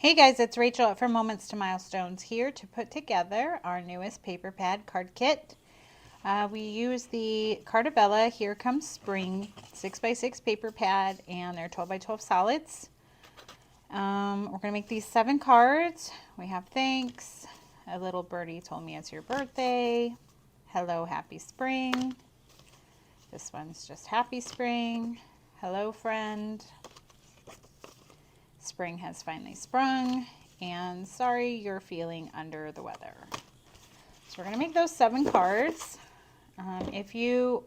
Hey guys, it's Rachel from Moments to Milestones here to put together our newest paper pad card kit. We use the Carta Here Comes Spring 6x6 paper pad, and they're 12x12 solids. We're going to make these 7 cards. We have thanks, a little birdie told me it's your birthday, hello, happy spring. This one's just happy spring, hello friend, spring has finally sprung, and sorry you're feeling under the weather. So we're going to make those 7 cards. If you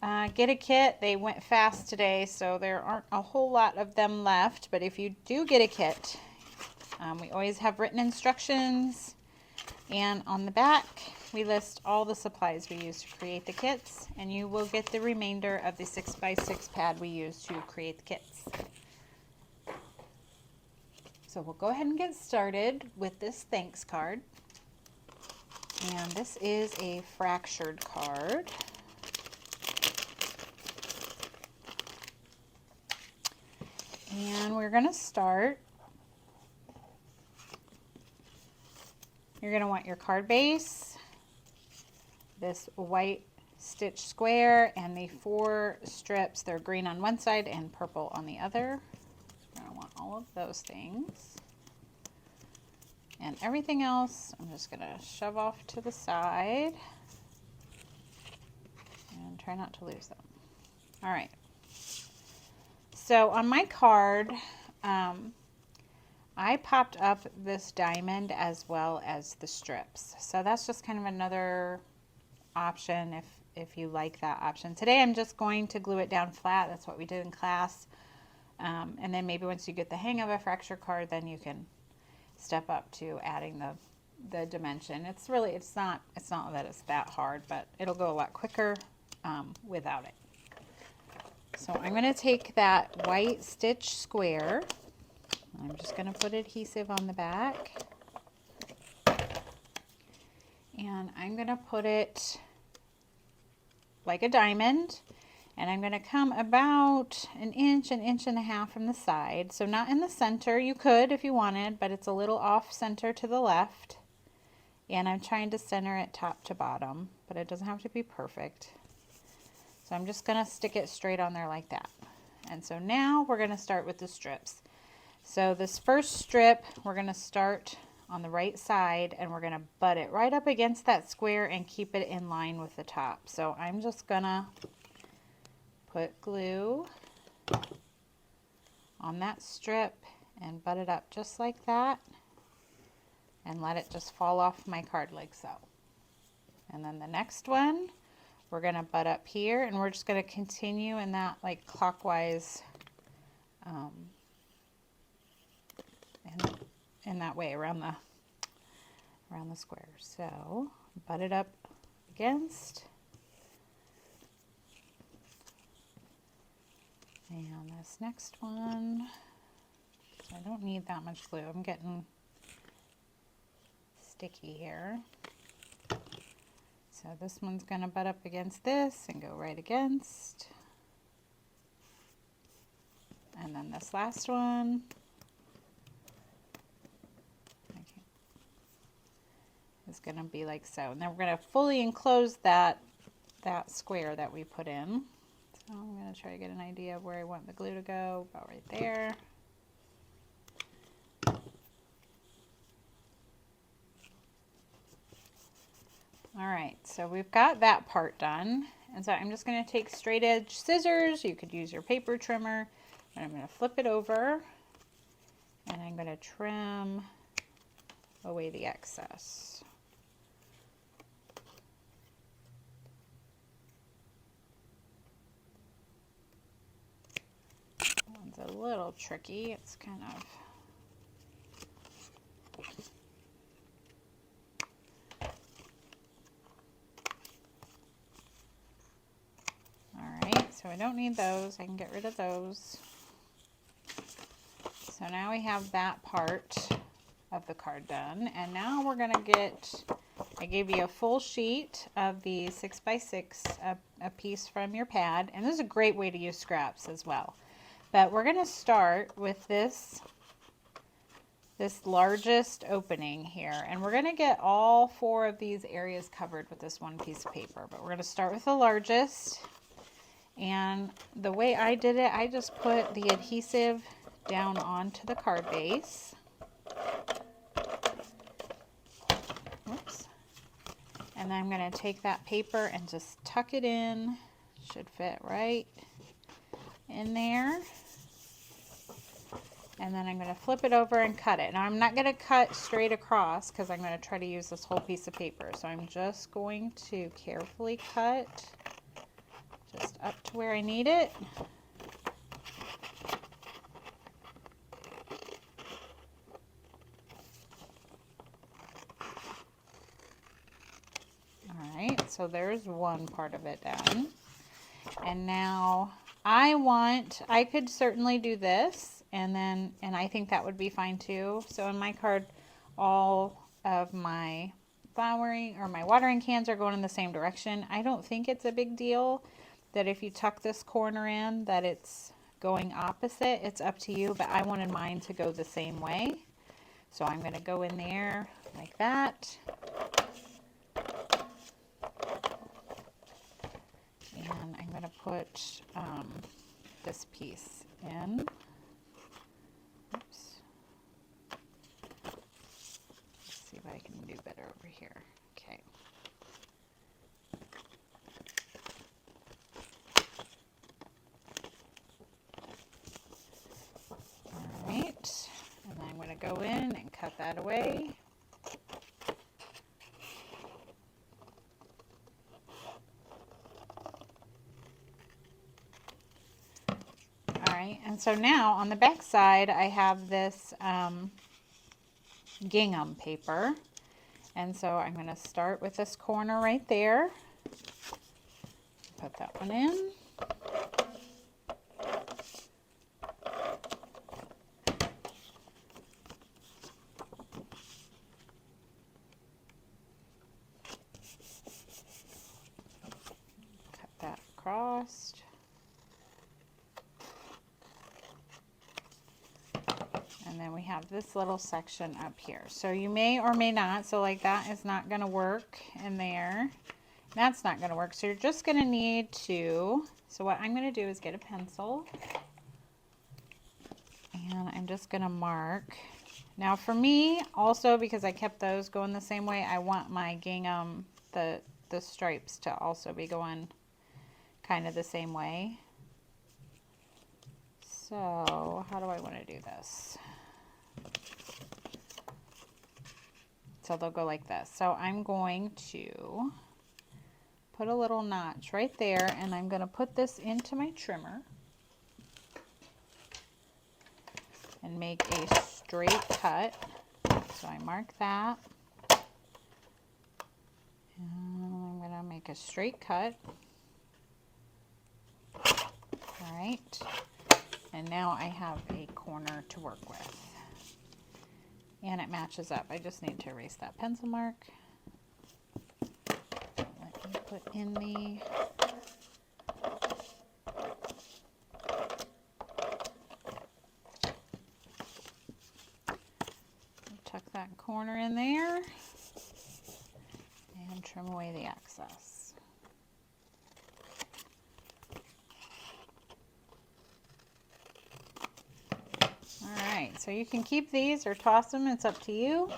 get a kit, they went fast today, so there aren't a whole lot of them left, but if you do get a kit, we always have written instructions, and on the back we list all the supplies we use to create the kits, and you will get the remainder of the 6x6 pad we use to create the kits. So we'll go ahead and get started with this thanks card. And this is a fractured card. And we're going to start. You're going to want your card base, this white stitch square, and the 4 strips. They're green on one side and purple on the other. So we're going to want all of those things. And everything else, I'm just going to shove off to the side and try not to lose them. All right. So on my card, I popped up this diamond as well as the strips. So that's just kind of another option if you like that option. Today I'm just going to glue it down flat. That's what we did in class. And then maybe once you get the hang of a fracture card, then you can step up to adding the dimension. It's not that it's that hard, but it'll go a lot quicker without it. So I'm going to take that white stitch square. I'm just going to put adhesive on the back, and I'm going to put it like a diamond, and I'm going to come about an inch and a half from the side. So not in the center. You could if you wanted, but it's a little off center to the left. And I'm trying to center it top to bottom, but it doesn't have to be perfect. So I'm just going to stick it straight on there like that. And so now we're going to start with the strips. So this first strip, we're going to start on the right side, and we're going to butt it right up against that square and keep it in line with the top. So I'm just going to put glue on that strip and butt it up just like that, and let it just fall off my card like so. And then the next one, we're going to butt up here, and we're just going to continue in that like clockwise in that way around the square. So butt it up against. And this next one, so I don't need that much glue. I'm getting sticky here. So this one's going to butt up against this and go right against. And then this last one is going to be like so. And then we're going to fully enclose that square that we put in. So I'm going to try to get an idea of where I want the glue to go, about right there. All right, so we've got that part done. And so I'm just going to take straight edge scissors. You could use your paper trimmer. And I'm going to flip it over, and I'm going to trim away the excess. It's a little tricky. It's kind of alright, so I don't need those. I can get rid of those. So now we have that part of the card done, and now we're going to get, I gave you a full sheet of the 6x6, a piece from your pad, and this is a great way to use scraps as well. But we're going to start with this this largest opening here, and we're going to get all 4 of these areas covered with this one piece of paper, but we're going to start with the largest. And the way I did it, I just put the adhesive down onto the card base. Whoops. And then I'm going to take that paper and just tuck it in. Should fit right in there. And then I'm going to flip it over and cut it. Now I'm not going to cut straight across because I'm going to try to use this whole piece of paper. So I'm just going to carefully cut just up to where I need it. All right, so there's one part of it done. And now I could certainly do this, and I think that would be fine too. So in my card, all of my flowering or my watering cans are going in the same direction. I don't think it's a big deal that if you tuck this corner in that it's going opposite. It's up to you, but I wanted mine to go the same way. So I'm going to go in there like that. And I'm going to put this piece in. Oops. Let's see if I can do better over here. Okay. All right. And then I'm going to go in and cut that away. And so now on the back side I have this gingham paper, and so I'm going to start with this corner right there, put that one in, cut that across. And then we have this little section up here. So you may or may not, so like that is not going to work in there. That's not going to work. So you're just going to need to, so what I'm going to do is get a pencil. And I'm just going to mark. Now for me, also because I kept those going the same way, I want my gingham, the stripes to also be going kind of the same way. So how do I want to do this? So they'll go like this. So I'm going to put a little notch right there, and I'm going to put this into my trimmer and make a straight cut. So I mark that. And I'm going to make a straight cut. All right. And now I have a corner to work with. And it matches up. I just need to erase that pencil mark. Let me put in the tuck that corner in there and trim away the excess. Alright, so you can keep these or toss them, it's up to you.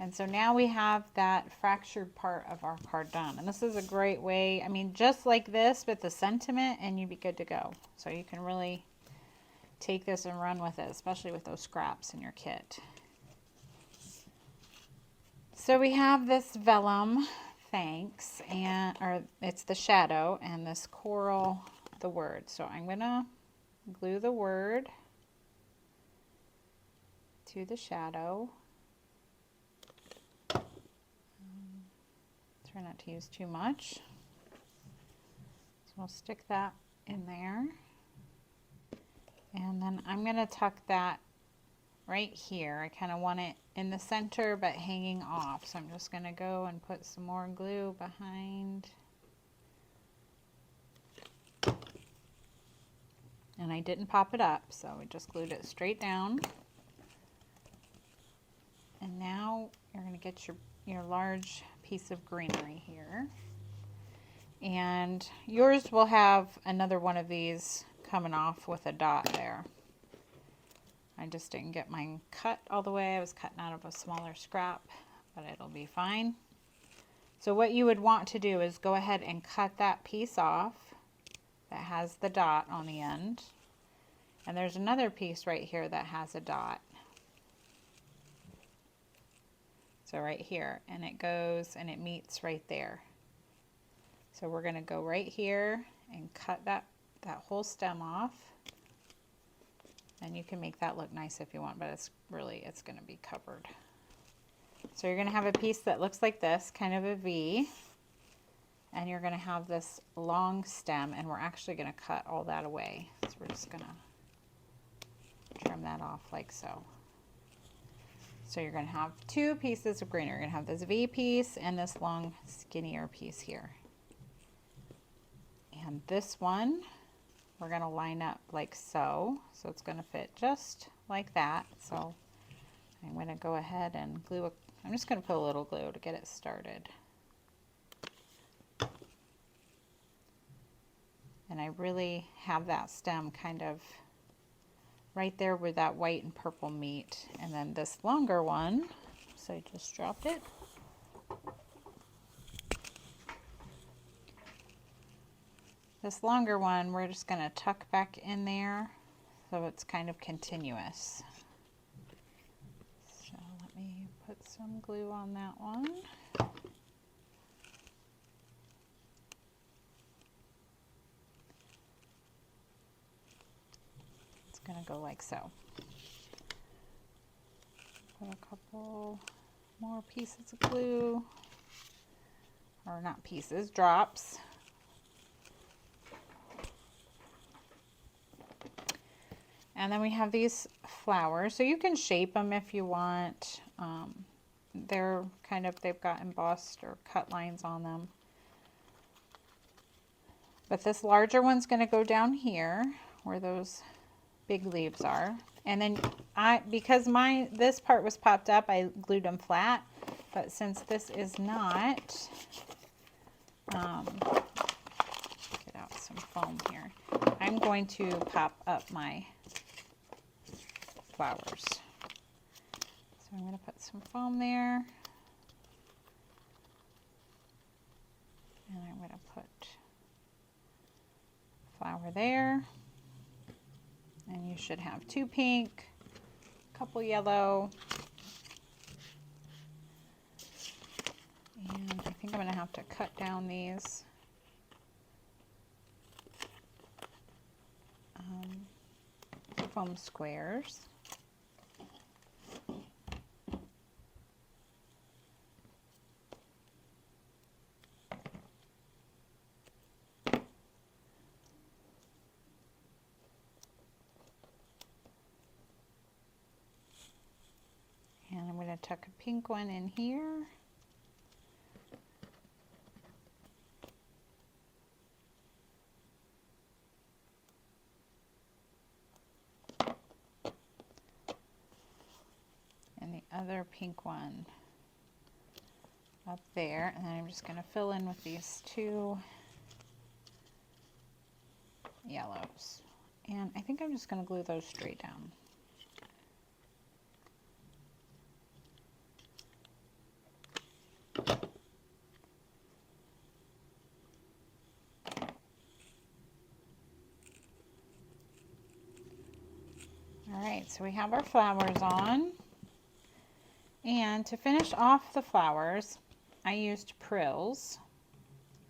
And so now we have that fractured part of our card done. And this is a great way, I mean, just like this, but the sentiment, and you'd be good to go. So you can really take this and run with it, especially with those scraps in your kit. So we have this vellum, thanks, or it's the shadow, and this coral, the word. So I'm going to glue the word to the shadow. Try not to use too much. So we'll stick that in there. And then I'm going to tuck that right here. I kind of want it in the center but hanging off. So I'm just going to go and put some more glue behind. And I didn't pop it up, so we just glued it straight down. to get your large piece of greenery here. And yours will have another one of these coming off with a dot there. I just didn't get mine cut all the way. I was cutting out of a smaller scrap, but it'll be fine. So what you would want to do is go ahead and cut that piece off that has the dot on the end. And there's another piece right here that has a dot. So right here, and it goes and it meets right there. So we're going to go right here and cut that whole stem off. And you can make that look nice if you want, but it's going to be covered. So you're going to have a piece that looks like this, kind of a V. And you're going to have this long stem, and we're actually going to cut all that away. So we're just going to trim that off like so. So you're going to have two pieces of greenery. You're going to have this V piece and this long skinnier piece here. And this one we're going to line up like so. So it's going to fit just like that. So I'm going to go ahead and glue I'm just going to put a little glue to get it started. And I really have that stem kind of right there where that white and purple meet. And then this longer one, so I just dropped it. This longer one, we're just going to tuck back in there so it's kind of continuous. So let me put some glue on that one. It's going to go like so. Put a couple more pieces of glue, or not pieces, drops. And then we have these flowers, so you can shape them if you want. They're they've got embossed or cut lines on them. But this larger one's going to go down here where those big leaves are. And then because this part was popped up, I glued them flat. But since this is not, get out some foam here. I'm going to pop up my flowers. So I'm going to put some foam there. And I'm going to put flower there. And you should have two pink, a couple yellow. And I think I'm going to have to cut down these foam squares. And I'm going to tuck a pink one in here. And the other pink one up there. And then I'm just going to fill in with these two yellows. And I think I'm just going to glue those straight down. Alright, so we have our flowers on. And to finish off the flowers, I used prills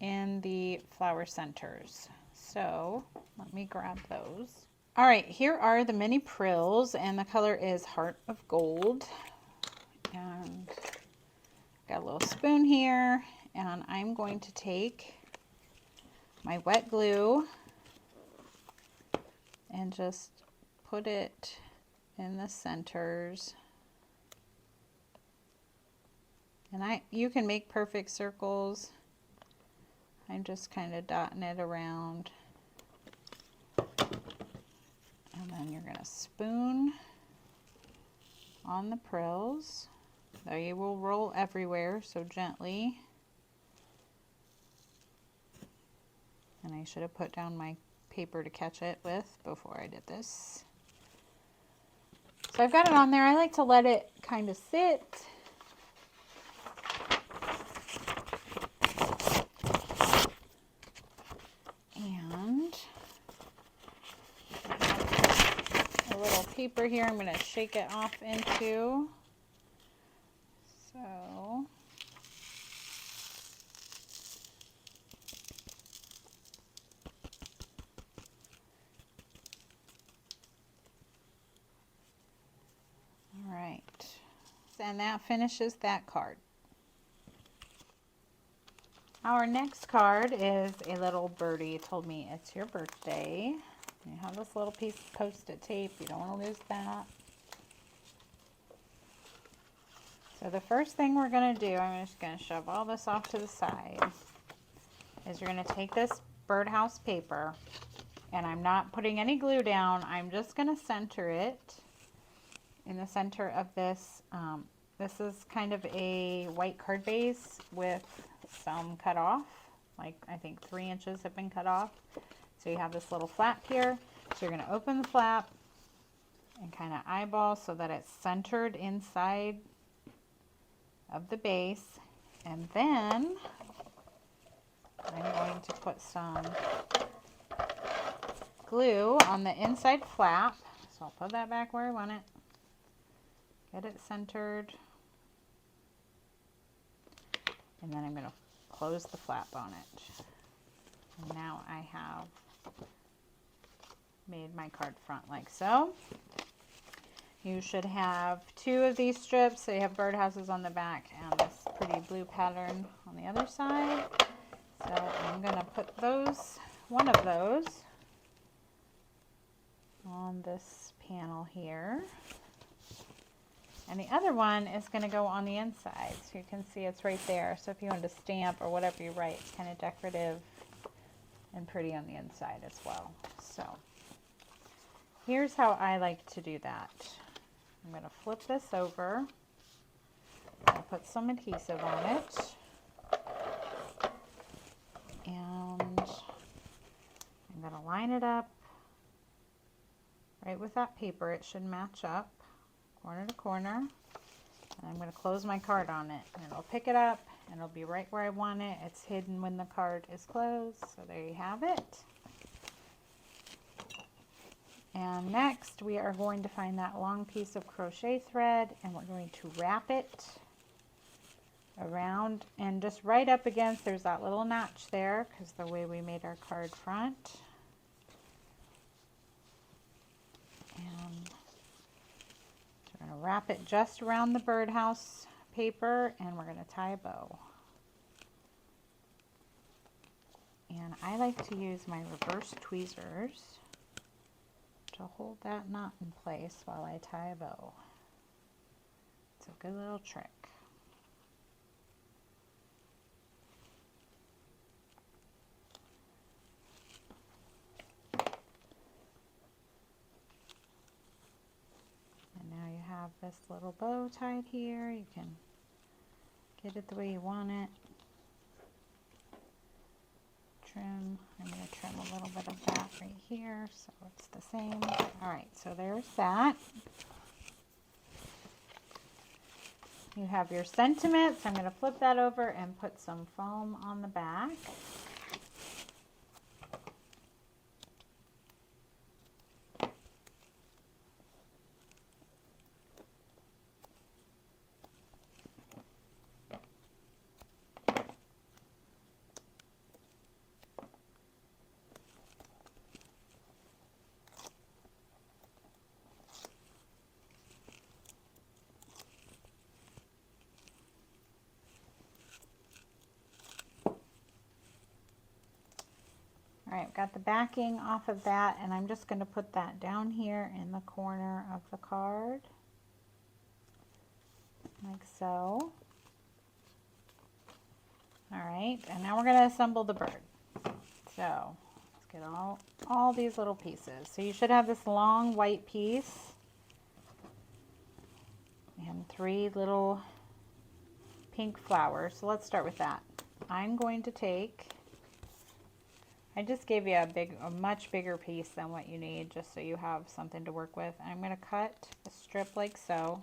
in the flower centers. So let me grab those. Alright, here are the mini prills, and the color is Heart of Gold. And got a little spoon here, and I'm going to take my wet glue and just put it in the centers. And you can make perfect circles. I'm just kind of dotting it around. And then you're going to spoon on the prills. They will roll everywhere, so gently. And I should have put down my paper to catch it with before I did this. So I've got it on there. I like to let it kind of sit. And a little paper here I'm going to shake it off into. So all right, and that finishes that card. Our next card is a little birdie told me it's your birthday. You have this little piece of Post-it tape. You don't want to lose that. So the first thing we're going to do, I'm just going to shove all this off to the side, is you're going to take this birdhouse paper, and I'm not putting any glue down. I'm just going to center it in the center of this. This is kind of a white card base with some cut off, like I think 3 inches have been cut off. So you have this little flap here. So you're going to open the flap and kind of eyeball so that it's centered inside of the base. And then I'm going to put some glue on the inside flap. So I'll put that back where I want it. Get it centered. And then I'm going to close the flap on it. And now I have made my card front like so. You should have 2 of these strips, so you have birdhouses on the back and this pretty blue pattern on the other side. So I'm going to put one of those on this panel here. And the other one is going to go on the inside, so you can see it's right there. So if you want to stamp or whatever you write, it's kind of decorative and pretty on the inside as well. So here's how I like to do that. I'm going to flip this over. I'll put some adhesive on it. And I'm going to line it up right with that paper. It should match up corner to corner. And I'm going to close my card on it. And it'll pick it up and it'll be right where I want it. It's hidden when the card is closed. So there you have it. And next we are going to find that long piece of crochet thread and we're going to wrap it around and just right up against, there's that little notch there because the way we made our card front. And we're going to wrap it just around the birdhouse paper and we're going to tie a bow. And I like to use my reverse tweezers to hold that knot in place while I tie a bow. It's a good little trick. And now you have this little bow tied here. You can get it the way you want it. Trim. I'm going to trim a little bit of that right here so it's the same. Alright, so there's that. You have your sentiments. I'm going to flip that over and put some foam on the back. Alright, I've got the backing off of that and I'm just going to put that down here in the corner of the card, like so. Alright, and now we're going to assemble the bird. So, let's get all these little pieces. So you should have this long white piece and 3 little pink flower. So let's start with that. I'm going to take, I just gave you a much bigger piece than what you need, just so you have something to work with. I'm going to cut a strip like so,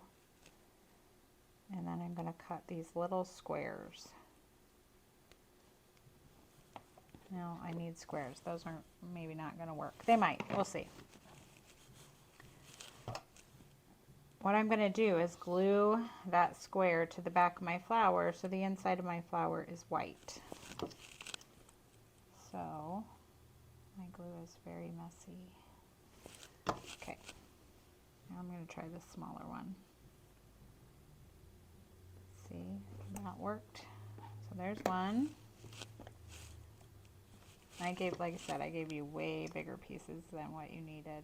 and then I'm going to cut these little squares. No, I need squares. Those are maybe not going to work. They might. We'll see. What I'm going to do is glue that square to the back of my flower so the inside of my flower is white. So my glue is very messy. Okay, now I'm going to try this smaller one. See, that worked. So there's one. Like I said, I gave you way bigger pieces than what you needed.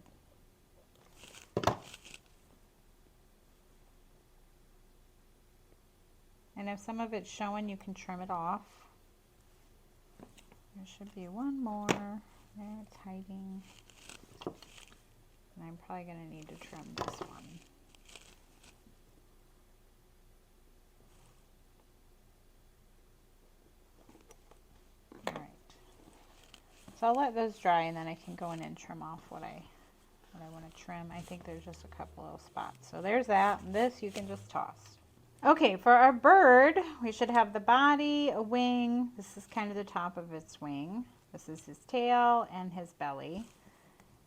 And if some of it's showing, you can trim it off. There should be one more. There, it's hiding. And I'm probably going to need to trim this one. All right. So I'll let those dry, and then I can go in and trim off what I want to trim. I think there's just a couple little spots. So there's that. And this you can just toss. Okay, for our bird, we should have the body, a wing. This is kind of the top of its wing. This is his tail and his belly.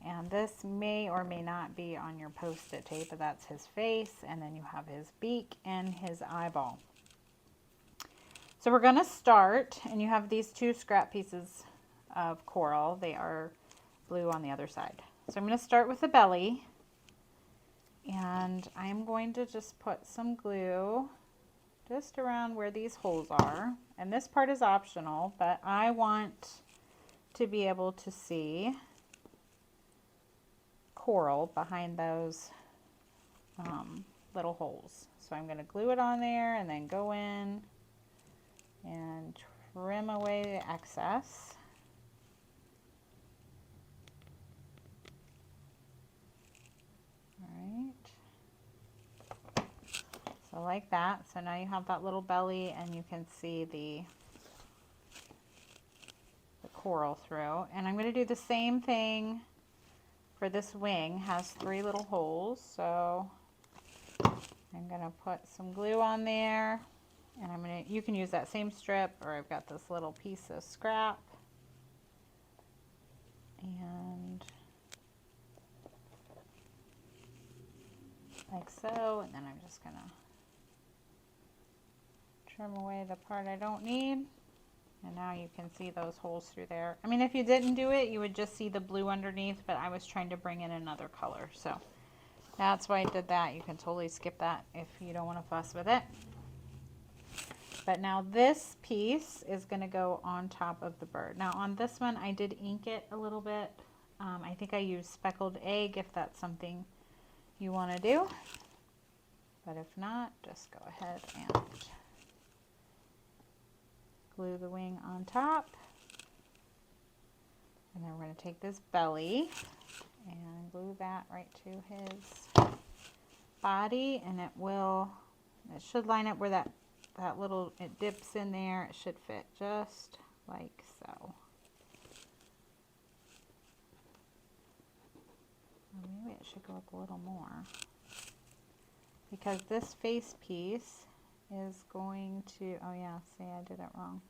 And this may or may not be on your Post-it tape, but that's his face. And then you have his beak and his eyeball. So we're going to start, and you have these two scrap pieces of coral. They are blue on the other side. So I'm going to start with the belly. And I'm going to just put some glue just around where these holes are. And this part is optional, but I want to be able to see coral behind those little holes. So I'm going to glue it on there and then go in and trim away the excess. So like that. So now you have that little belly, and you can see the coral through. And I'm going to do the same thing for this wing. It has 3 little holes. So I'm going to put some glue on there, and you can use that same strip, or I've got this little piece of scrap. And like so, and then I'm just going to trim away the part I don't need. And now you can see those holes through there. I mean, if you didn't do it, you would just see the blue underneath, but I was trying to bring in another color. So that's why I did that. You can totally skip that if you don't want to fuss with it. But now this piece is going to go on top of the bird. Now on this one, I did ink it a little bit. I think I used speckled egg if that's something you want to do. But if not, just go ahead and glue the wing on top. And then we're going to take this belly and glue that right to his body, and it should line up where that little, it dips in there. It should fit just like so. Maybe it should go up a little more, because this face piece is going to, oh yeah, see, I did it wrong.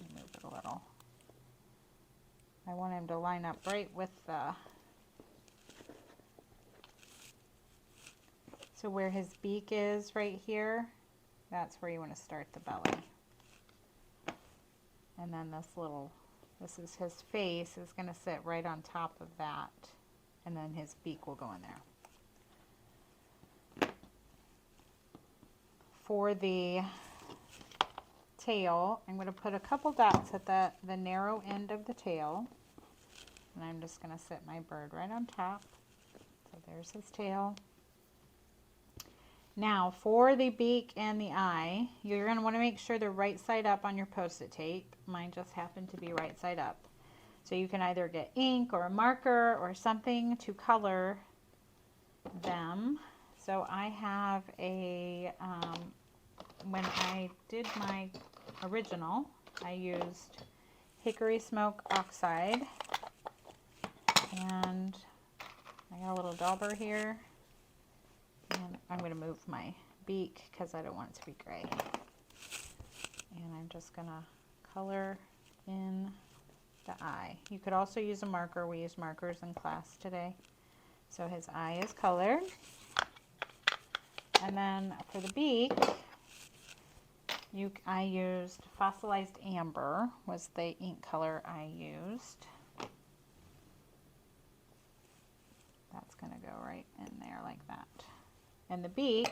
Move it a little. I want him to line up right with the, so where his beak is right here, that's where you want to start the belly. And then this is his face, is going to sit right on top of that, and then his beak will go in there. For the tail, I'm going to put a couple dots at the narrow end of the tail, and I'm just going to sit my bird right on top. So there's his tail. Now for the beak and the eye, you're going to want to make sure they're right side up on your Post-it tape. Mine just happened to be right side up. So you can either get ink or a marker or something to color them. So I have a, when I did my original, I used hickory smoke oxide, and I got a little dauber here, and I'm going to move my beak because I don't want it to be gray. And I'm just going to color in the eye. You could also use a marker. We use markers in class today. So his eye is colored. And then for the beak, I used fossilized amber was the ink color I used. That's going to go right in there like that. And the beak,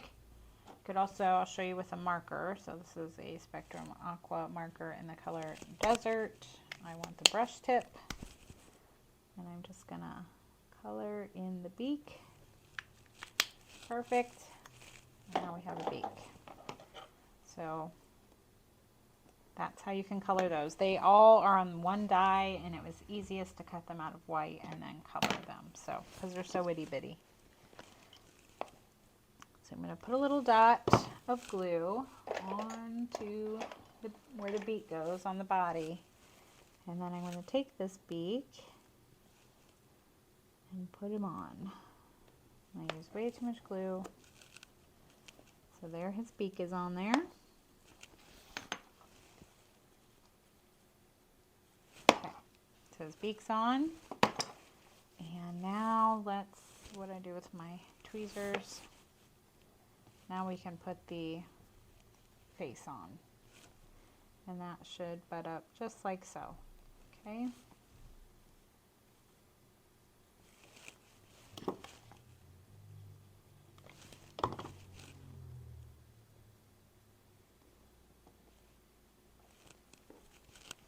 you could also, I'll show you with a marker. So this is a Spectrum Aqua marker in the color Desert. I want the brush tip. And I'm just going to color in the beak. Perfect. And now we have a beak. So that's how you can color those. They all are on one die, and it was easiest to cut them out of white and then color them. So, because they're so itty bitty. So I'm going to put a little dot of glue onto where the beak goes on the body. And then I'm going to take this beak and put him on. I use way too much glue. So there his beak is on there. Okay, so his beak's on. And now what I do with my tweezers, now we can put the face on. And that should butt up just like so. Okay.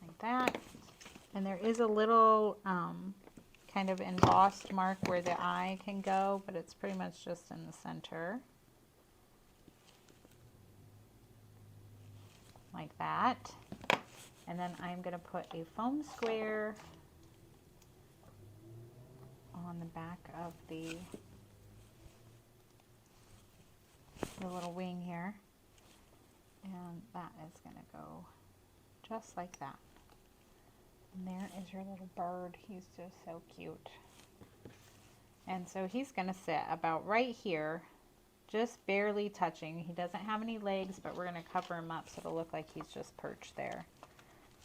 Like that. And there is a little kind of embossed mark where the eye can go, but it's pretty much just in the center. Like that. And then I'm going to put a foam square on the back of the little wing here. And that is going to go just like that. And there is your little bird. He's just so cute. And so he's going to sit about right here, just barely touching. He doesn't have any legs, but we're going to cover him up so it'll look like he's just perched there.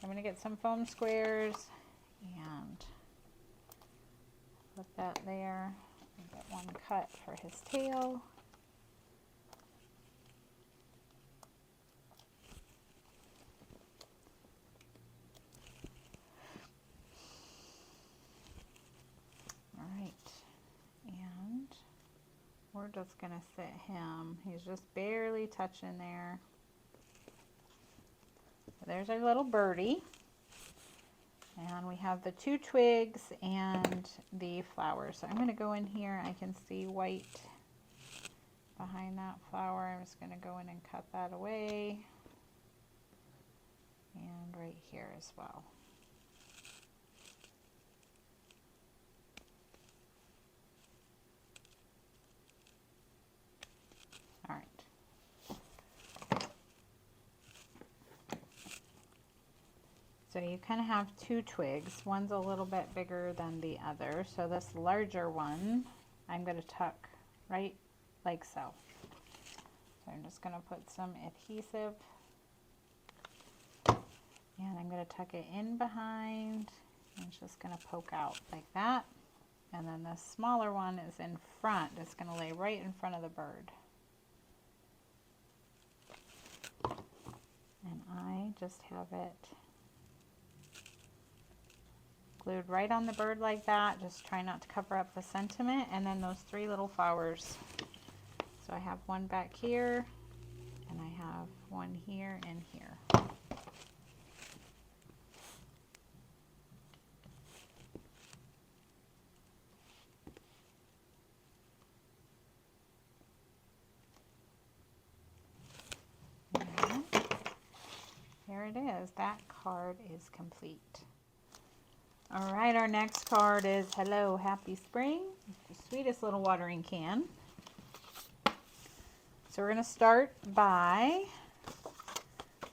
I'm going to get some foam squares and put that there. And get one cut for his tail. All right, and we're just going to sit him. He's just barely touching there. There's our little birdie, and we have the 2 twigs and the flowers. So I'm going to go in here. I can see white behind that flower. I'm just going to go in and cut that away, and right here as well. All right. So you kind of have 2 twigs. One's a little bit bigger than the other. So this larger one, I'm going to tuck right like so. So I'm just going to put some adhesive. And I'm going to tuck it in behind. And it's just going to poke out like that. And then the smaller one is in front. It's going to lay right in front of the bird. And I just have it glued right on the bird like that. Just try not to cover up the sentiment. And then those 3 little flowers. So I have one back here, and I have one here and here. And there it is. That card is complete. All right, our next card is Hello, Happy Spring. It's the sweetest little watering can. So we're going to start by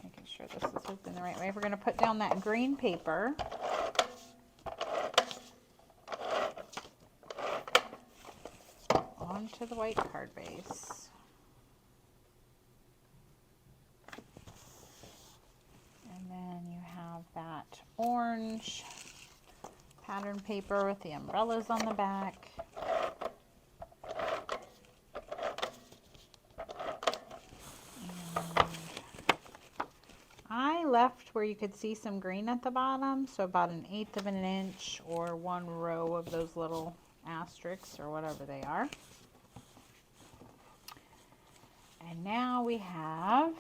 making sure this is hooked in the right way. We're going to put down that green paper. Onto the white card base. And then you have that orange pattern paper with the umbrellas on the back. And I left where you could see some green at the bottom, so about 1/8 of an inch or 1 row of those little asterisks or whatever they are. And now we have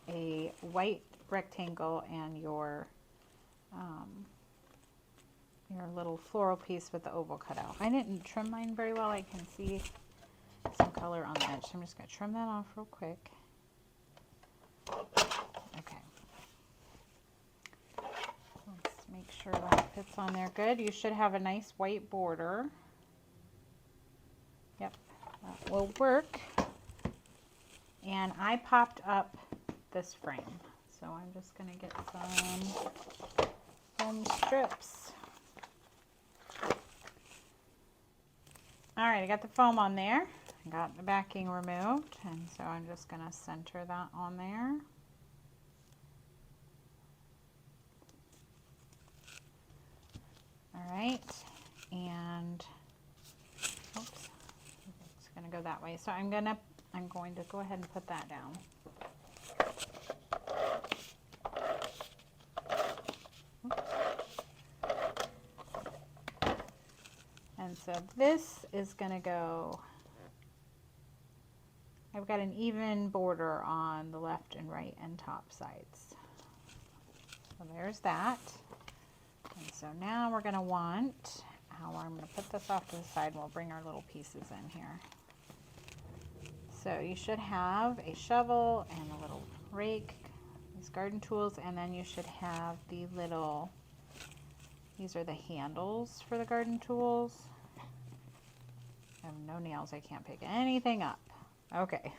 a white rectangle and your little floral piece with the oval cut out. I didn't trim mine very well. I can see some color on the edge. So I'm just going to trim that off real quick. Okay. Let's make sure that fits on there good. You should have a nice white border. Yep, that will work. And I popped up this frame. So I'm just going to get some foam strips. Alright, I got the foam on there. I got the backing removed, and so I'm just going to center that on there. Alright, and oops, it's going to go that way. So I'm going to go ahead and put that down. And so this is going to go, I've got an even border on the left and right and top sides. So there's that. And so now we're going to want, I'm going to put this off to the side and we'll bring our little pieces in here. So you should have a shovel and a little rake, these garden tools, and then you should have the little, these are the handles for the garden tools. I have no nails, I can't pick anything up. Okay,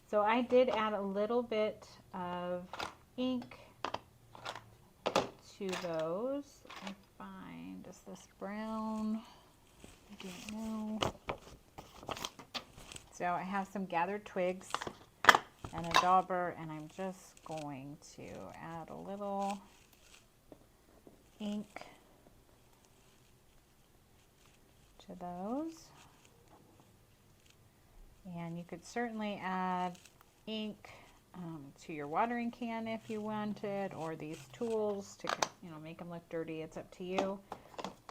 so I did add a little bit of ink to those. I find, is this brown? I don't know. So I have some gathered twigs and a dauber, and I'm just going to add a little ink to those. And you could certainly add ink to your watering can if you wanted, or these tools to, make them look dirty. It's up to you.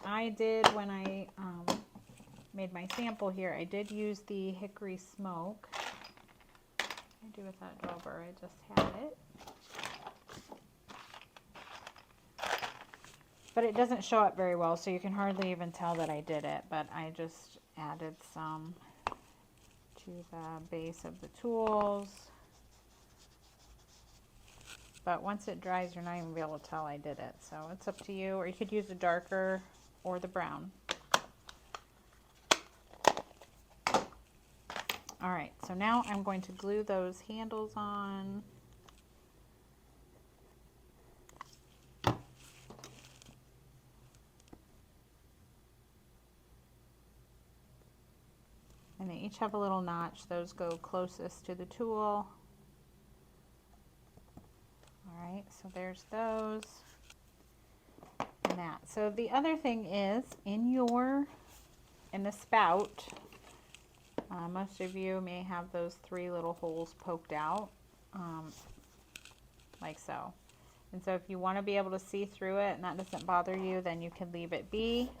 I did, when I made my sample here, I did use the hickory smoke. What did I do with that dauber? I just had it. But it doesn't show up very well, so you can hardly even tell that I did it. But I just added some to the base of the tools. But once it dries, you're not even going to be able to tell I did it. So it's up to you, or you could use a darker or the brown. Alright, so now I'm going to glue those handles on. And they each have a little notch. Those go closest to the tool. Alright, so there's those. And that. So the other thing is, in the spout, most of you may have those 3 little holes poked out, like so. And so if you want to be able to see through it and that doesn't bother you, then you can leave it be.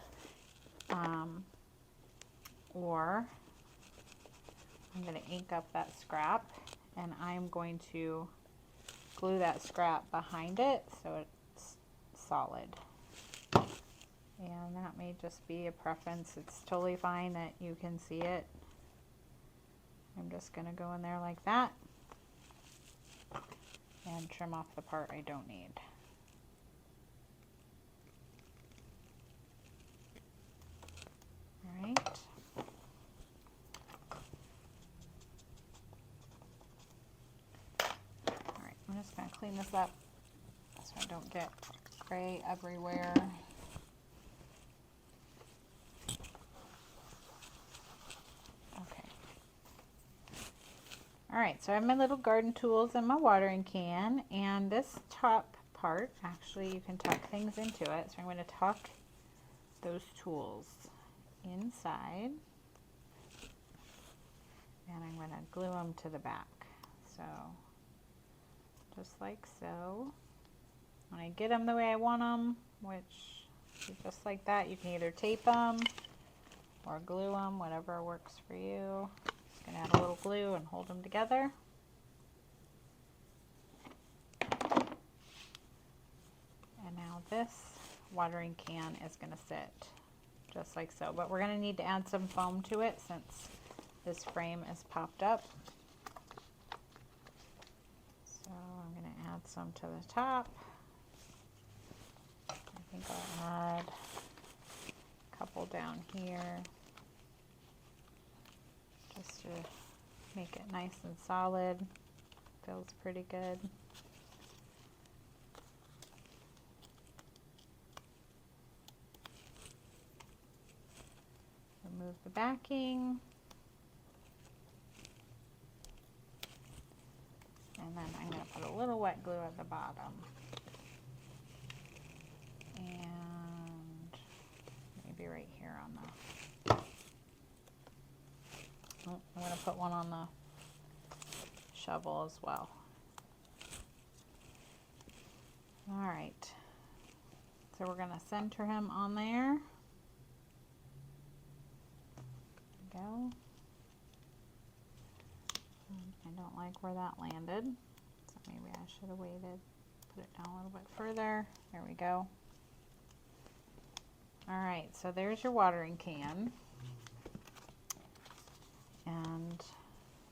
Or I'm going to ink up that scrap, and I'm going to glue that scrap behind it so it's solid. And that may just be a preference. It's totally fine that you can see it. I'm just going to go in there like that and trim off the part I don't need. All right. just going to clean this up so I don't get gray everywhere. Okay. All right, so I have my little garden tools and my watering can, and this top part, actually you can tuck things into it. So I'm going to tuck those tools inside, and I'm going to glue them to the back. So just like so. When I get them the way I want them, which is just like that, you can either tape them or glue them, whatever works for you. Just going to add a little glue and hold them together. And now this watering can is going to sit just like so, but we're going to need to add some foam to it since this frame is popped up. So I'm going to add some to the top. I think I'll add a couple down here just to make it nice and solid. Feels pretty good. Remove the backing. And then I'm going to put a little wet glue at the bottom. And maybe right here on the... Oh, I'm going to put one on the shovel as well. All right. So we're going to center him on there. Go. I don't like where that landed, so maybe I should have waited, put it down a little bit further. There we go. All right, so there's your watering can, and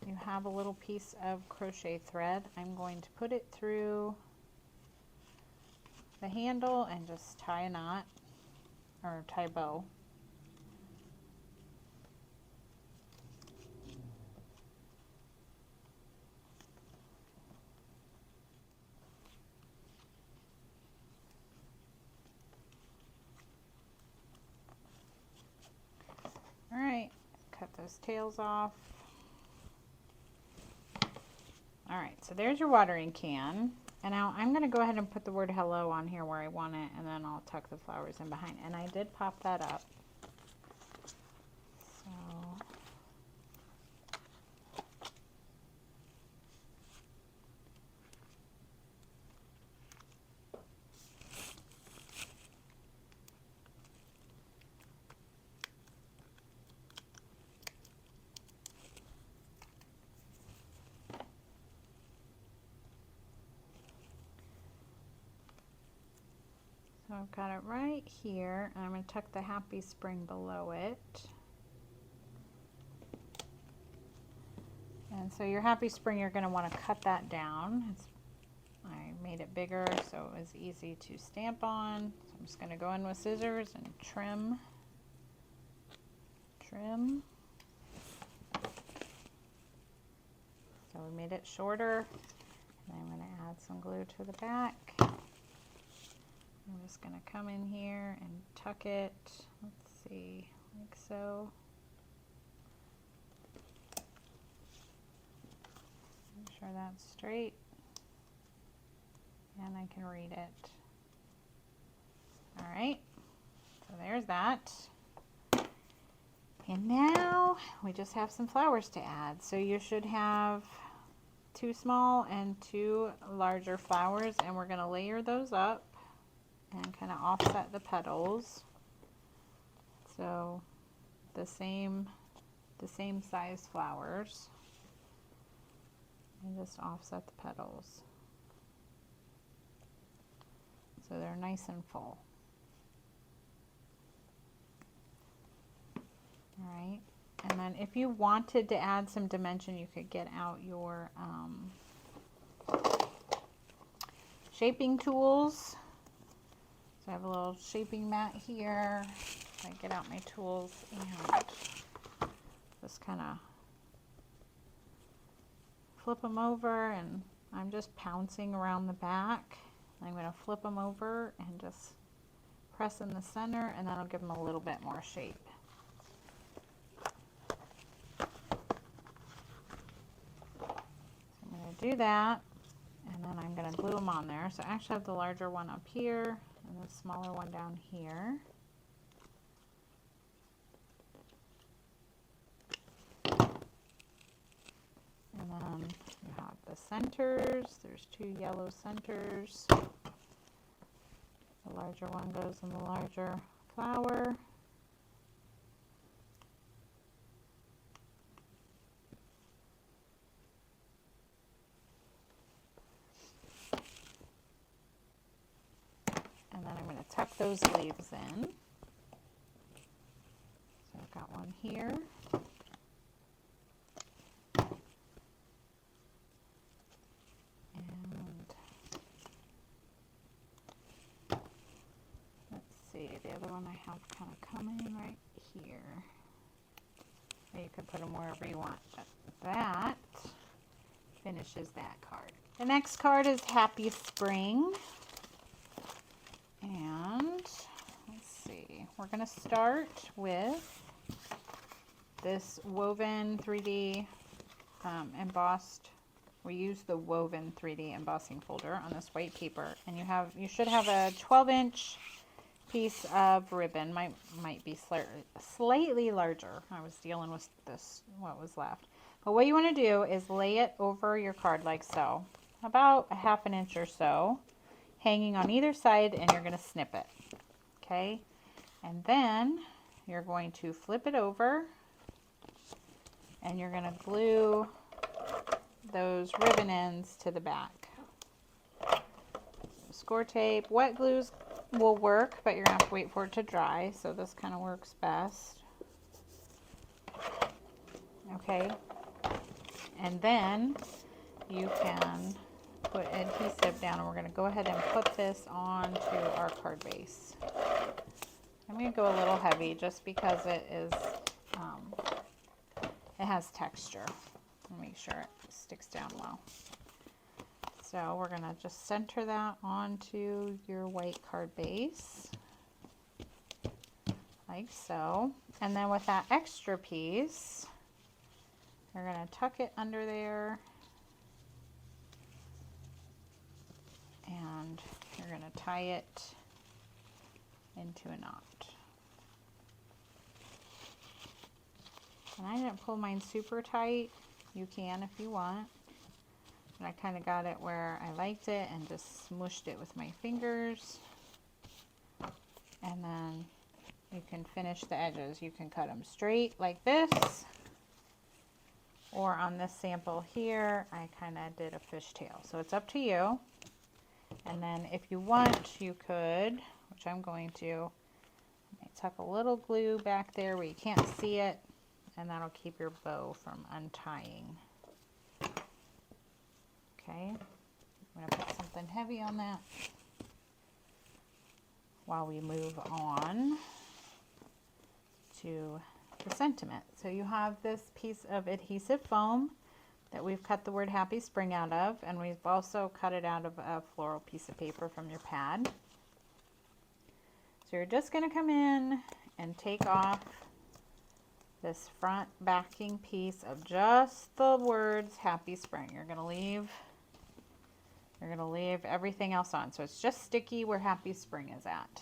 you have a little piece of crochet thread. I'm going to put it through the handle and just tie a knot, or tie a bow. All right, cut those tails off. All right, so there's your watering can. And now I'm going to go ahead and put the word hello on here where I want it, and then I'll tuck the flowers in behind. And I did pop that up. So I've got it right here, and I'm going to tuck the happy spring below it. And so your happy spring, you're going to want to cut that down. I made it bigger so it was easy to stamp on. So I'm just going to go in with scissors and trim. Trim. So we made it shorter. And I'm going to add some glue to the back. I'm just going to come in here and tuck it, let's see, like so. Make sure that's straight, and I can read it. All right, so there's that. And now we just have some flowers to add. So you should have 2 small and 2 larger flowers, and we're going to layer those up and kind of offset the petals, so the same size flowers, and just offset the petals so they're nice and full. All right, and then if you wanted to add some dimension, you could get out your shaping tools. So I have a little shaping mat here. I get out my tools and just kind of flip them over, and I'm just pouncing around the back. I'm going to flip them over and just press in the center, and that'll give them a little bit more shape. So I'm going to do that, and then I'm going to glue them on there. So I actually have the larger one up here and the smaller one down here. And then you have the centers. There's 2 yellow centers. The larger one goes in the larger flower. And then I'm going to tuck those leaves in. So I've got one here. The other one I have kind of coming right here. Or you can put them wherever you want, but that finishes that card. The next card is Happy Spring. And let's see, we're going to start with this woven 3D embossed. We use the woven 3D embossing folder on this white paper, and you should have a 12-inch piece of ribbon. Might be slightly larger. I was dealing with this, what was left. But what you want to do is lay it over your card like so, about a 1/2 inch or so, hanging on either side, and you're going to snip it. Okay, and then you're going to flip it over, and you're going to glue those ribbon ends to the back. Score tape, wet glues will work, but you're gonna have to wait for it to dry, so this kind of works best. Okay, and then you can put adhesive down, and we're going to go ahead and put this onto our card base. I'm going to go a little heavy just because it is it has texture. Make sure it sticks down well. So we're going to just center that onto your white card base, like so. And then with that extra piece, you're going to tuck it under there, and you're going to tie it into a knot. And I didn't pull mine super tight. You can if you want. And I kind of got it where I liked it and just smooshed it with my fingers. And then you can finish the edges. You can cut them straight like this, or on this sample here, I kind of did a fishtail. So it's up to you. And then if you want, you could, which I'm going to, tuck a little glue back there where you can't see it, and that'll keep your bow from untying. Okay, I'm going to put something heavy on that while we move on to the sentiment. So you have this piece of adhesive foam that we've cut the word Happy Spring out of, and we've also cut it out of a floral piece of paper from your pad. So you're just going to come in and take off this front backing piece of just the words Happy Spring. You're going to leave everything else on. So it's just sticky where Happy Spring is at.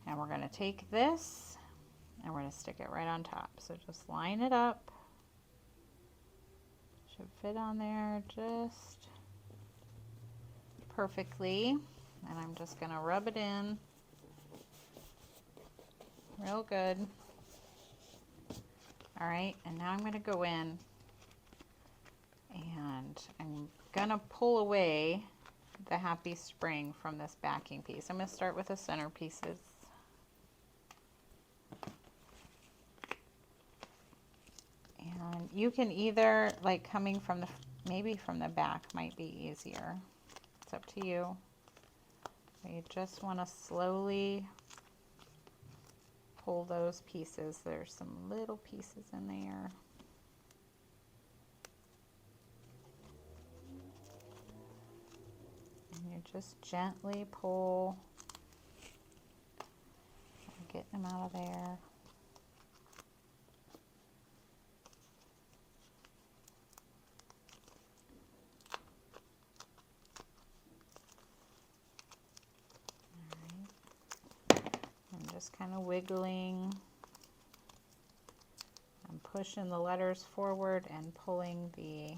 And we're going to take this and we're going to stick it right on top. So just line it up. Should fit on there just perfectly. And I'm just going to rub it in real good. All right, and now I'm going to go in and I'm going to pull away the Happy Spring from this backing piece. I'm going to start with the center pieces. And you can either, like, coming from the, maybe from the back might be easier. It's up to you. So you just want to slowly pull those pieces. There's some little pieces in there. You just gently pull, get them out of there. I'm just kind of wiggling. I'm pushing the letters forward and pulling the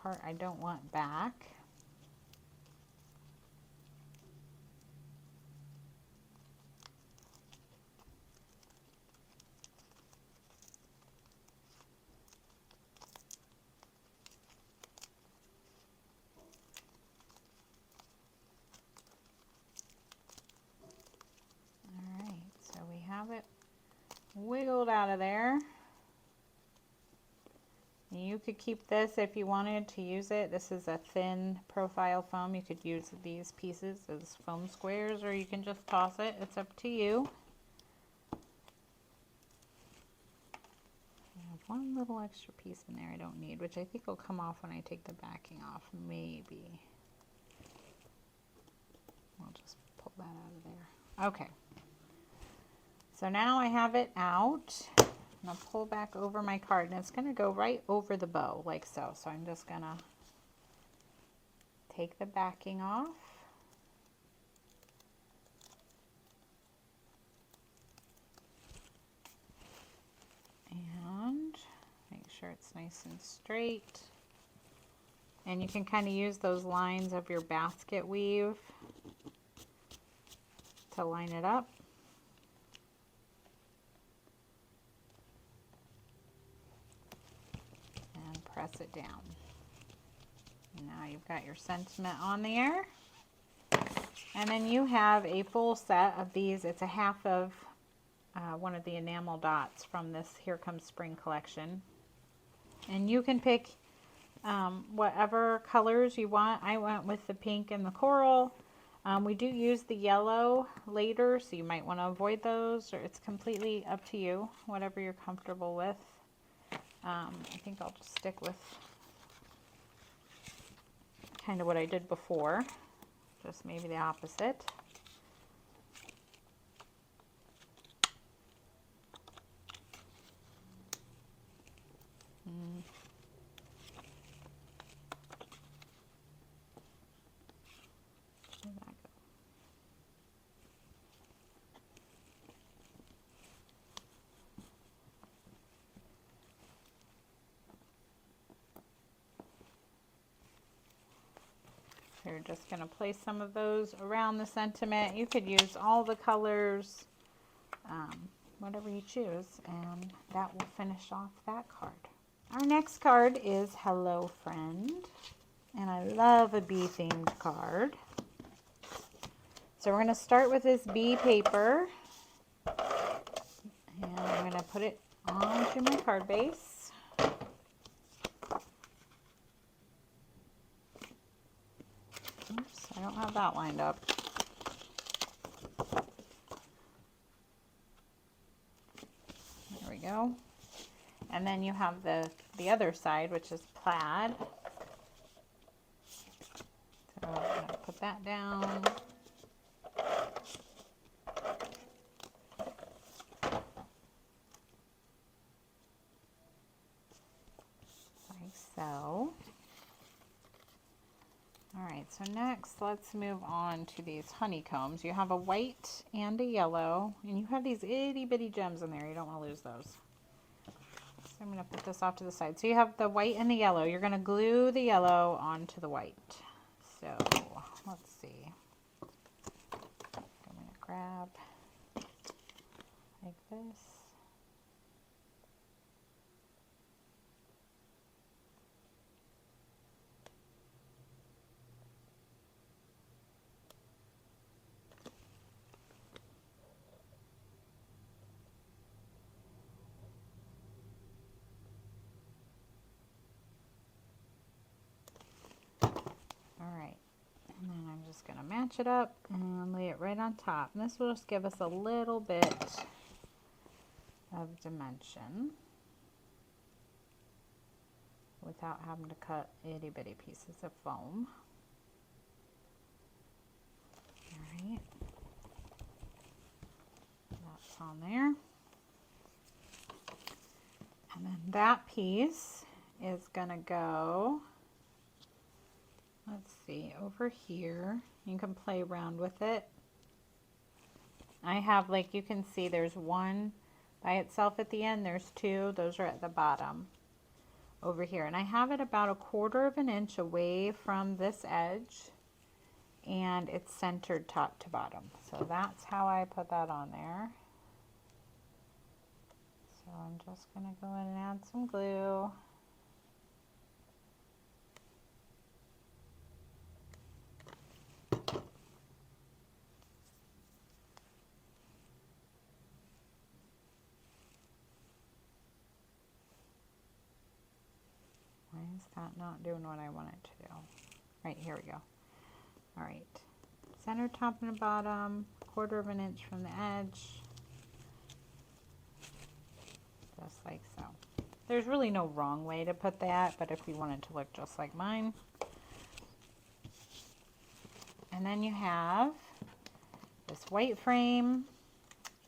part I don't want back. All right, so we have it wiggled out of there. You could keep this if you wanted to use it. This is a thin profile foam. You could use these pieces as foam squares, or you can just toss it. It's up to you. I have one little extra piece in there I don't need, which I think will come off when I take the backing off, maybe. I'll just pull that out of there. Okay. So now I have it out. I'm going to pull back over my card, and it's going to go right over the bow, like so. So I'm just going to take the backing off. And make sure it's nice and straight. And you can kind of use those lines of your basket weave to line it up. Press it down. Now you've got your sentiment on there. And then you have a full set of these. It's a half of one of the enamel dots from this Here Comes Spring collection. And you can pick whatever colors you want. I went with the pink and the coral. We do use the yellow later, so you might want to avoid those, or it's completely up to you, whatever you're comfortable with. I think I'll just stick with kind of what I did before, just maybe the opposite. Where'd that go? So you're just going to place some of those around the sentiment. You could use all the colors, whatever you choose, and that will finish off that card. Our next card is Hello Friend, and I love a bee themed card. So we're going to start with this bee paper, and I'm going to put it onto my card base. Oops, I don't have that lined up. There we go. And then you have the other side, which is plaid. So I'm going to put that down. Like so. Alright, so next let's move on to these honeycombs. You have a white and a yellow, and you have these itty bitty gems in there. You don't want to lose those. So I'm going to put this off to the side. So you have the white and the yellow. You're going to glue the yellow onto the white. So let's see. I'm going to grab like this. Alright, and then I'm just going to match it up and lay it right on top. And this will just give us a little bit of dimension without having to cut itty bitty pieces of foam. on there. And then that piece is gonna go, let's see, over here. You can play around with it. I have, like, you can see there's one by itself at the end, there's two, those are at the bottom over here. And I have it about 1/4 of an inch away from this edge, and it's centered top to bottom. So that's how I put that on there. So I'm just gonna go in and add some glue. Why is that not doing what I want it to do? Right, here we go. All right, center, top, and bottom, 1/4 of an inch from the edge. Just like so. There's really no wrong way to put that, but if you want it to look just like mine. And then you have this white frame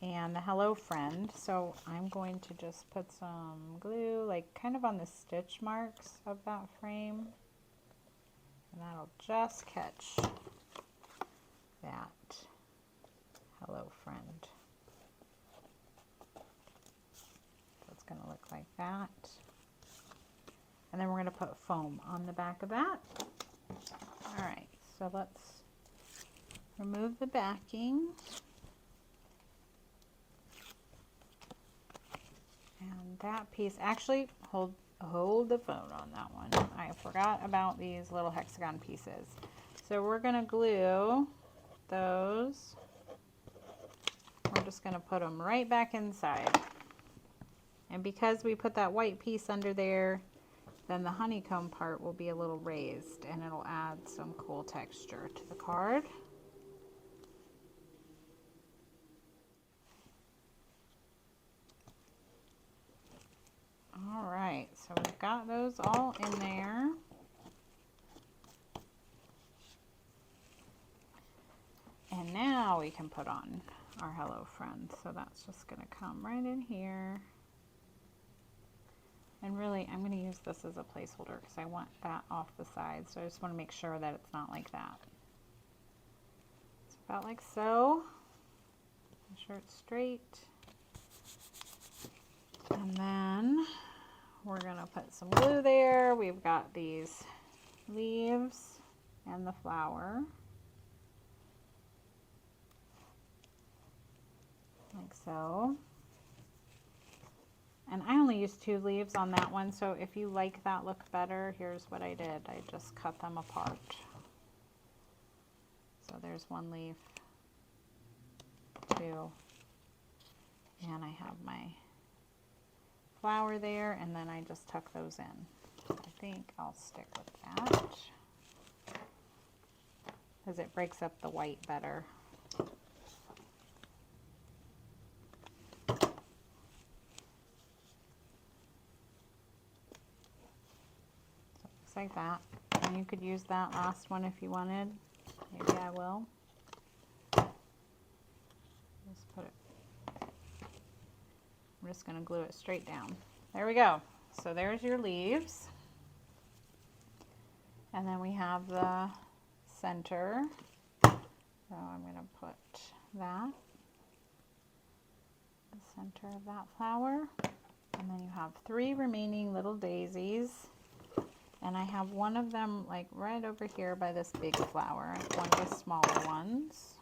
and the Hello Friend. So I'm going to just put some glue, like kind of on the stitch marks of that frame. And that'll just catch that Hello Friend. So it's going to look like that. And then we're going to put foam on the back of that. All right, so let's remove the backing. And that piece, actually, hold the phone on that one. I forgot about these little hexagon pieces. So we're going to glue those. We're just going to put them right back inside. And because we put that white piece under there, then the honeycomb part will be a little raised, and it'll add some cool texture to the card. All right, so we've got those all in there. And now we can put on our Hello Friend. So that's just going to come right in here. And really, I'm going to use this as a placeholder because I want that off the side. So I just want to make sure that it's not like that. It's about like so. Make sure it's straight. And then we're going to put some glue there. We've got these leaves and the flower. Like so. And I only used 2 leaves on that one, so if you like that look better, here's what I did. I just cut them apart. So there's 1 leaf, 2, and I have my flower there, and then I just tuck those in. So I think I'll stick with that because it breaks up the white better. Like that, and you could use that last one if you wanted. Maybe I will. Just put it. I'm just going to glue it straight down. There we go. So there's your leaves, and then we have the center. So I'm going to put that, the center of that flower, and then you have 3 remaining little daisies. And I have one of them like right over here by this big flower, one of the smaller ones.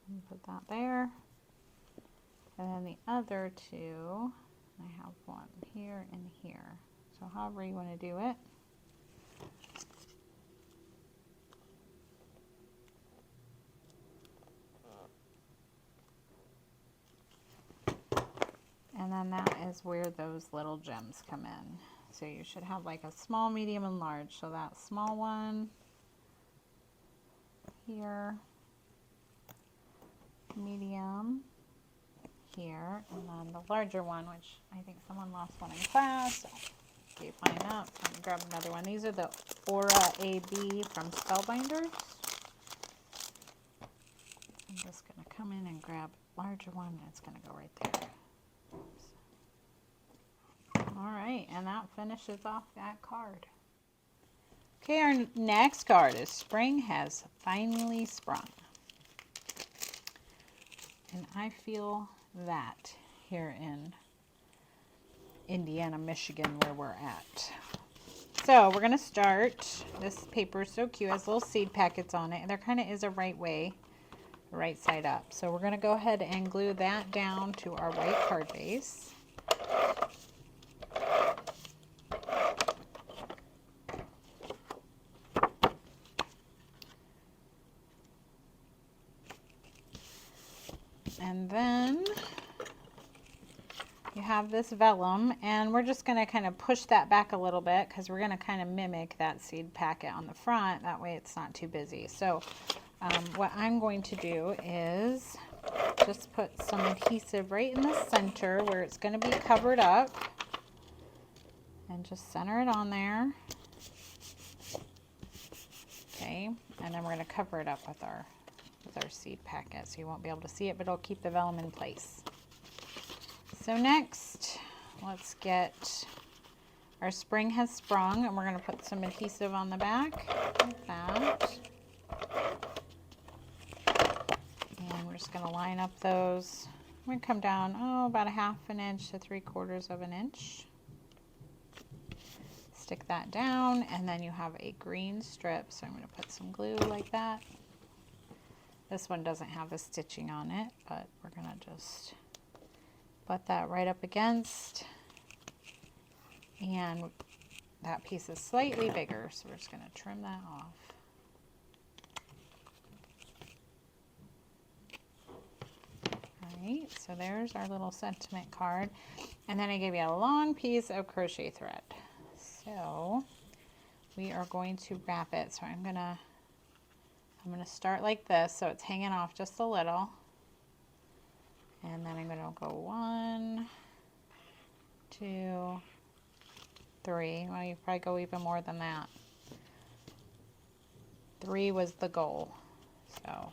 And put that there. And then the other 2, I have one here and here. So however you want to do it. And then that is where those little gems come in. So you should have like a small, medium, and large. So that small one here, medium here, and then the larger one, which I think someone lost one in class. So gave mine up. I'm gonna grab another one. These are the Aura AB from Spellbinders. I'm just gonna come in and grab a larger one. It's gonna go right there. All right, and that finishes off that card. Okay, our next card is Spring Has Finally Sprung. And I feel that here in Indiana, Michigan, where we're at. So we're gonna start. This paper is so cute, it has little seed packets on it, and there kind of is a right way, right side up. So we're gonna go ahead and glue that down to our white card base. And then you have this vellum, and we're just going to kind of push that back a little bit because we're going to kind of mimic that seed packet on the front. That way it's not too busy. So what I'm going to do is just put some adhesive right in the center where it's going to be covered up, and just center it on there. Okay, and then we're going to cover it up with our seed packet, so you won't be able to see it, but it'll keep the vellum in place. So next, let's get our Spring Has Sprung, and we're going to put some adhesive on the back like that. And we're just going to line up those. I'm going to come down, about a 1/2 inch to 3/4 inch. Stick that down, and then you have a green strip, so I'm going to put some glue like that. This one doesn't have the stitching on it, but we're going to just butt that right up against. And that piece is slightly bigger, so we're just going to trim that off. Alright, so there's our little sentiment card. And then I gave you a long piece of crochet thread. So we are going to wrap it. So I'm gonna start like this, so it's hanging off just a little. And then I'm gonna go 1, 2, 3. Well, you probably go even more than that. 3 was the goal. So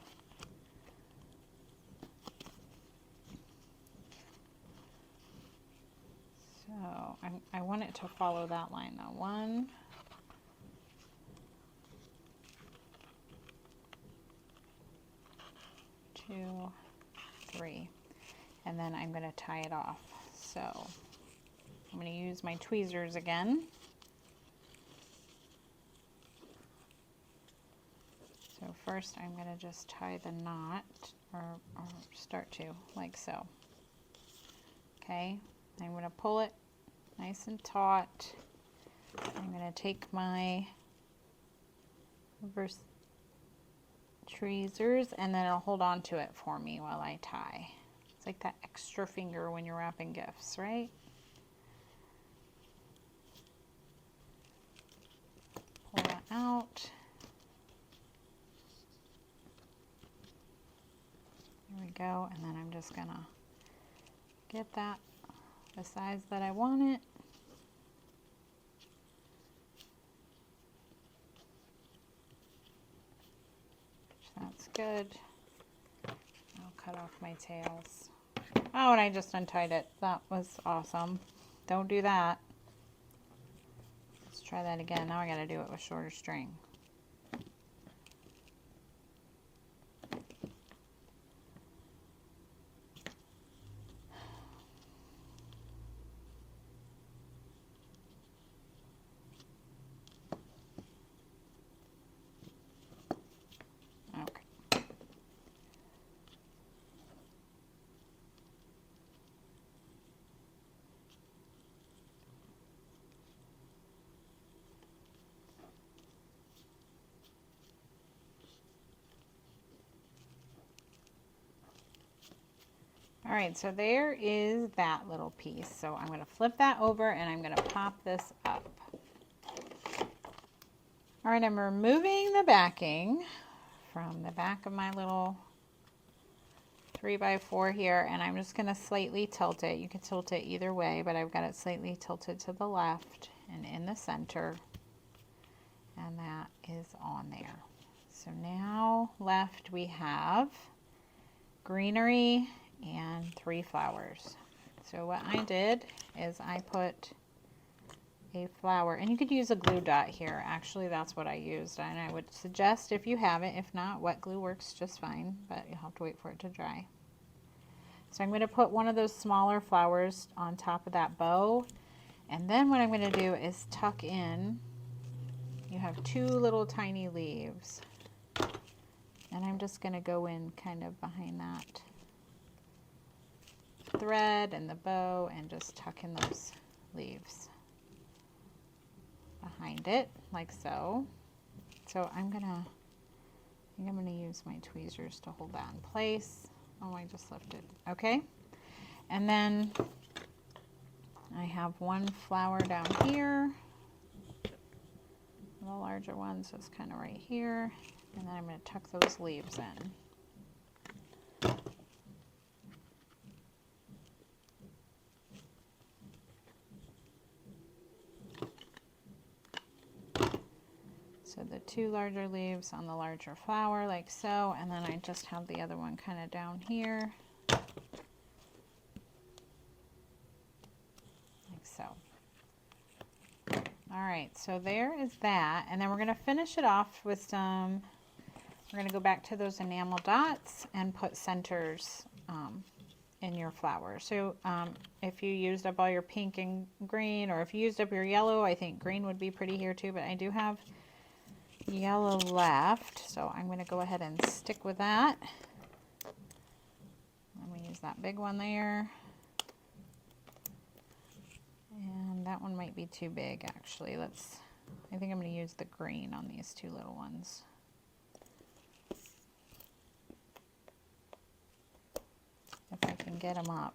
I want it to follow that line though. 1, 2, 3, and then I'm going to tie it off. So I'm going to use my tweezers again. So first I'm going to just tie the knot, or start to, like so. Okay, I'm going to pull it nice and taut. I'm going to take my reverse tweezers, and then it'll hold on to it for me while I tie. It's like that extra finger when you're wrapping gifts, right? Pull that out. There we go, and then I'm just gonna get that the size that I want it. That's good. I'll cut off my tails. Oh, and I just untied it. That was awesome. Don't do that. Let's try that again. Now I gotta do it with shorter string. All right, so there is that little piece. So I'm going to flip that over and I'm going to pop this up. All right, I'm removing the backing from the back of my little 3x4 here, and I'm just going to slightly tilt it. You can tilt it either way, but I've got it slightly tilted to the left. and in the center, and that is on there. So now left we have greenery and 3 flowers. So what I did is I put a flower, and you could use a glue dot here. Actually, that's what I used, and I would suggest if you have it. If not, wet glue works just fine, but you'll have to wait for it to dry. So I'm going to put one of those smaller flowers on top of that bow, and then what I'm going to do is tuck in. You have 2 little tiny leaves, and I'm just going to go in kind of behind that thread and the bow and just tuck in those leaves behind it like so. So I think I'm gonna use my tweezers to hold that in place. Oh, I just left it. Okay. And then I have one flower down here, the larger one, so it's kind of right here. And then I'm going to tuck those leaves in. So the 2 larger leaves on the larger flower like so, and then I just have the other one kind of down here like so. Alright, so there is that, and then we're going to finish it off with some, we're going to go back to those enamel dots and put centers in your flower. So if you used up all your pink and green, or if you used up your yellow, I think green would be pretty here too, but I do have yellow left, so I'm going to go ahead and stick with that. I'm going to use that big one there, and that one might be too big actually. I think I'm going to use the green on these 2 little ones. If I can get them up.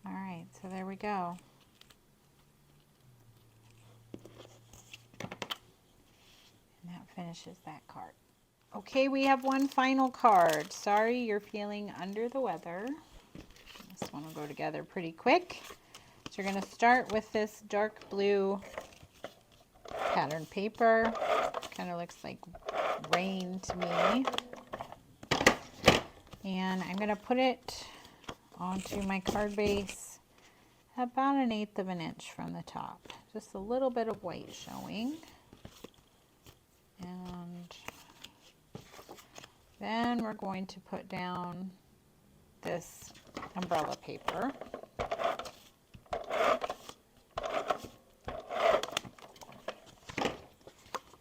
Alright, so there we go. And that finishes that card. Okay, we have one final card. Sorry you're feeling under the weather. This one will go together pretty quick. So you're going to start with this dark blue pattern paper. Kind of looks like rain to me. And I'm going to put it onto my card base about 1/8 of an inch from the top. Just a little bit of white showing. And then we're going to put down this umbrella paper.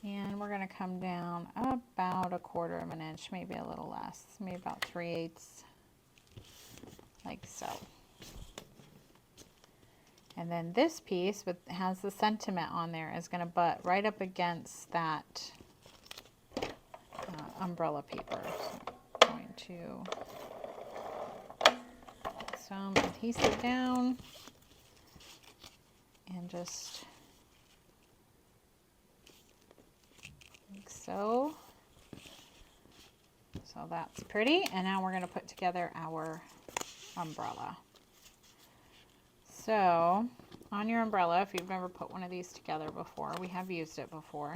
And we're going to come down about 1/4 of an inch, maybe a little less, maybe about 3/8, like so. And then this piece has the sentiment on there is going to butt right up against that umbrella paper. So I'm going to put some adhesive down and just like so. So that's pretty. And now we're going to put together our umbrella. So on your umbrella, if you've never put one of these together before, we have used it before.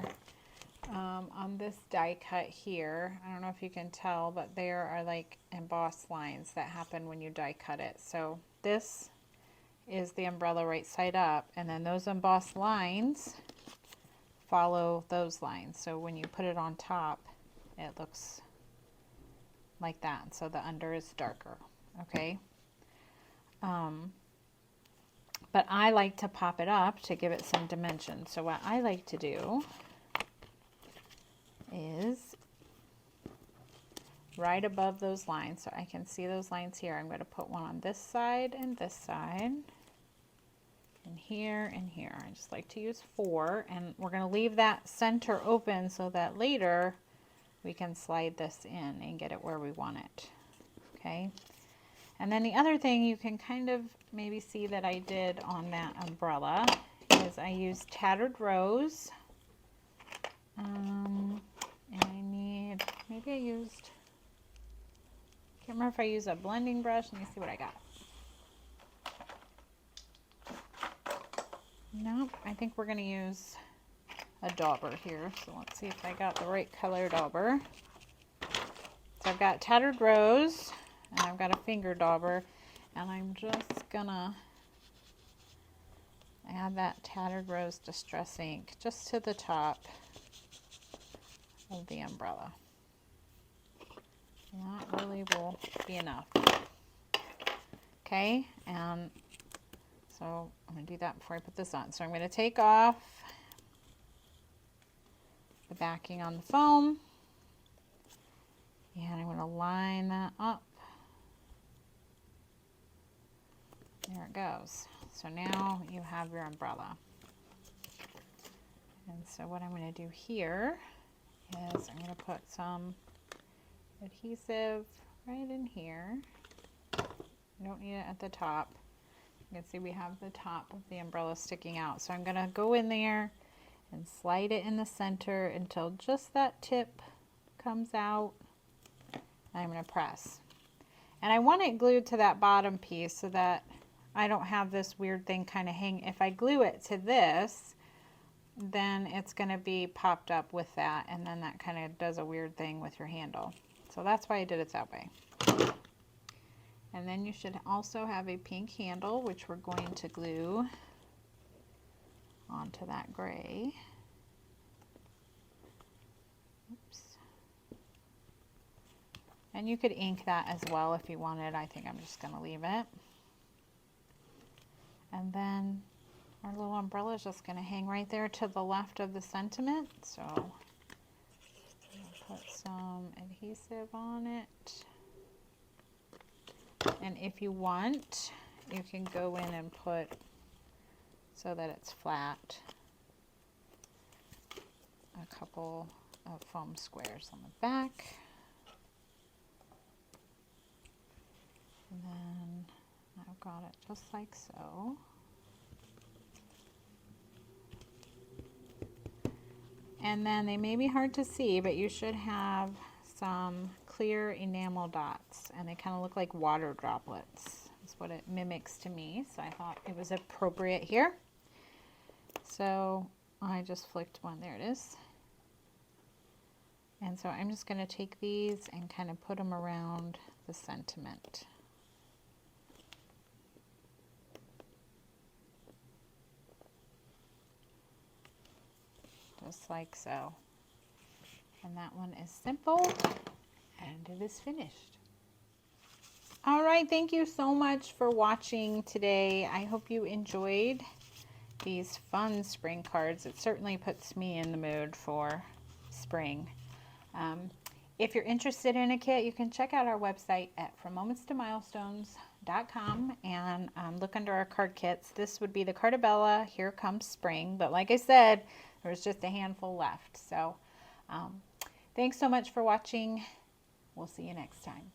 On this die cut here, I don't know if you can tell, but there are like embossed lines that happen when you die cut it. So this is the umbrella right side up, and then those embossed lines follow those lines. So when you put it on top, it looks like that. So the under is darker, okay? But I like to pop it up to give it some dimension. So what I like to do is right above those lines, so I can see those lines here, I'm going to put one on this side and this side, and here and here. I just like to use 4, and we're going to leave that center open so that later we can slide this in and get it where we want it. Okay. And then the other thing you can kind of maybe see that I did on that umbrella is I used Tattered Rose. And I need, maybe I used, can't remember if I used a blending brush. Let me see what I got. Nope, I think we're going to use a dauber here. So let's see if I got the right color dauber. So I've got Tattered Rose and I've got a finger dauber, and I'm just gonna add that Tattered Rose Distress ink just to the top of the umbrella. That really will be enough. Okay, and so I'm going to do that before I put this on. So I'm going to take off the backing on the foam, and I'm going to line that up. There it goes. So now you have your umbrella. And so what I'm going to do here is I'm going to put some adhesive right in here. You don't need it at the top. You can see we have the top of the umbrella sticking out. So I'm going to go in there and slide it in the center until just that tip comes out. I'm going to press. And I want it glued to that bottom piece so that I don't have this weird thing kind of hang. If I glue it to this, then it's going to be popped up with that, and then that kind of does a weird thing with your handle. So that's why I did it that way. And then you should also have a pink handle, which we're going to glue onto that gray. Oops. And you could ink that as well if you wanted. I think I'm just going to leave it. And then our little umbrella is just going to hang right there to the left of the sentiment. So I'll put some adhesive on it. And if you want, you can go in and put, so that it's flat, a couple of foam squares on the back. And then I've got it just like so. And then they may be hard to see, but you should have some clear enamel dots, and they kind of look like water droplets. That's what it mimics to me, so I thought it was appropriate here. So I just flicked one, there it is. And so I'm just going to take these and kind of put them around the sentiment. Just like so. And that one is simple, and it is finished. All right, thank you so much for watching today. I hope you enjoyed these fun spring cards. It certainly puts me in the mood for spring. If you're interested in a kit, you can check out our website at frommomentstomilstones.com and look under our card kits. This would be the Carta Here Comes Spring, but like I said, there's just a handful left. So thanks so much for watching. We'll see you next time.